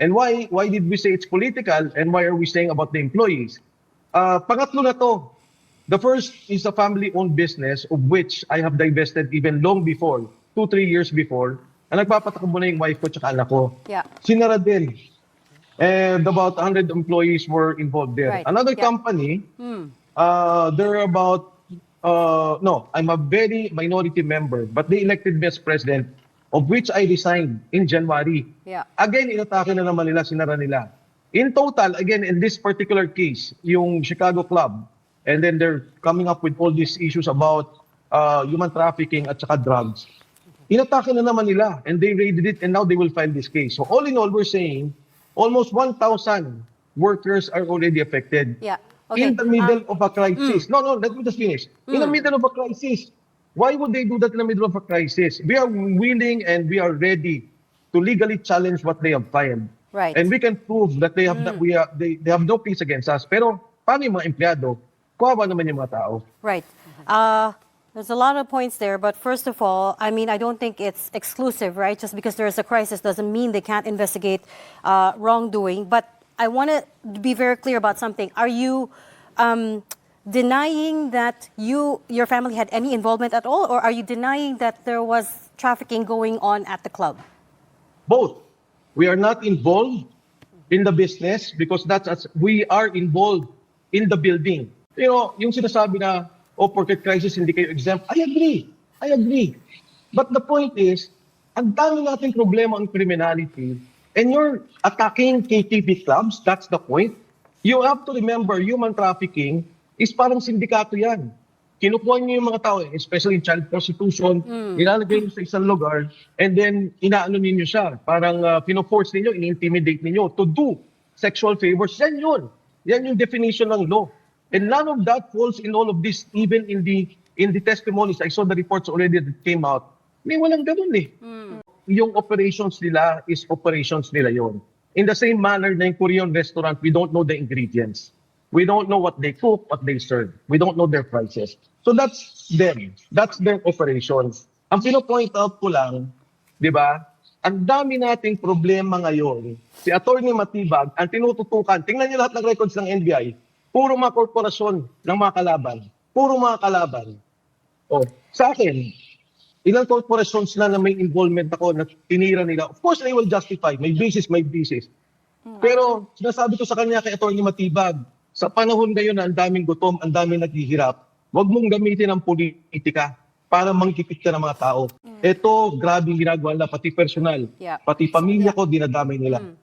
And why did we say it's political, and why are we saying about the employees? Pangatlo na to. The first is a family-owned business of which I have divested even long before, 2-3 years before. Ang nagpapatakbo na yung wife ko tsaka anak ko. Yeah. Sinara din. And about 100 employees were involved there. Right. Another Yeah. company, there are about, no, I'm a very minority member, but they elected me as president, of which I resigned in January. Yeah. Again, inatake na naman nila, sinara nila. In total, again, in this particular case, yung Chicago Club, and then they're coming up with all these issues about human trafficking at saka drugs. Inatake na naman nila, and they raided it, and now they will file this case. So all in all, we're saying almost 1,000 workers are already affected. Yeah. Okay. In the middle of a crisis. No, let me just finish. In the middle of a crisis. Why would they do that in the middle of a crisis? We are willing and we are ready to legally challenge what they have filed. Right. And we can prove that they have they have no case against us. Pero paano yung mga empleyado? Kawawa naman yung mga tao. Right. There's a lot of points there, but first of all, I mean, I don't think it's exclusive, right? Just because there is a crisis doesn't mean they can't investigate wrongdoing. But I want to be very clear about something. Are you denying that your family had any involvement at all, or are you denying that there was trafficking going on at the club? Both. We are not involved in the business because we are involved in the building. You know, yung sinasabi na, oh, porket crisis, hindi kayo exempt. I agree. But the point is, ang dami nating problema on criminality, and you're attacking KTV clubs, that's the point. You have to remember, human trafficking is parang sindikato yan. Kinukuha niyo yung mga tao, especially in child prostitution, ilalagay niyo sa isang lugar, and then inaano ninyo siya. Parang pino-force ninyo, ini-intimidate ninyo to do sexual favors. Yan yun. Yan yung definition ng law. And none of that falls in all of this, even in the testimonies. I saw the reports already that came out. May walang ganun eh. Yung operations nila is operations nila yon. In the same manner na yung Korean restaurant, we don't know the ingredients. We don't know what they cook, what they serve. We don't know their prices. So that's them. That's their operations. Ang pino-point out ko lang, di ba, ang dami nating problema ngayon. Si Attorney Matibag, ang tinututukan, tingnan niyo lahat ng records ng NBI, puro mga korporasyon ng mga kalaban. Puro mga kalaban. Oh, sa akin, ilang corporations na may involvement ako na tinira nila. Of course, they will justify. May basis. Pero sinasabi ko sa kanya kay Attorney Matibag, sa panahon ngayon na ang daming gutom, ang daming naghihirap, huwag mong gamitin ang politika para mangkikit ka ng mga tao. Ito, grabe ginagawa nila, pati personal. Yeah. Pati pamilya ko, dinadamay nila.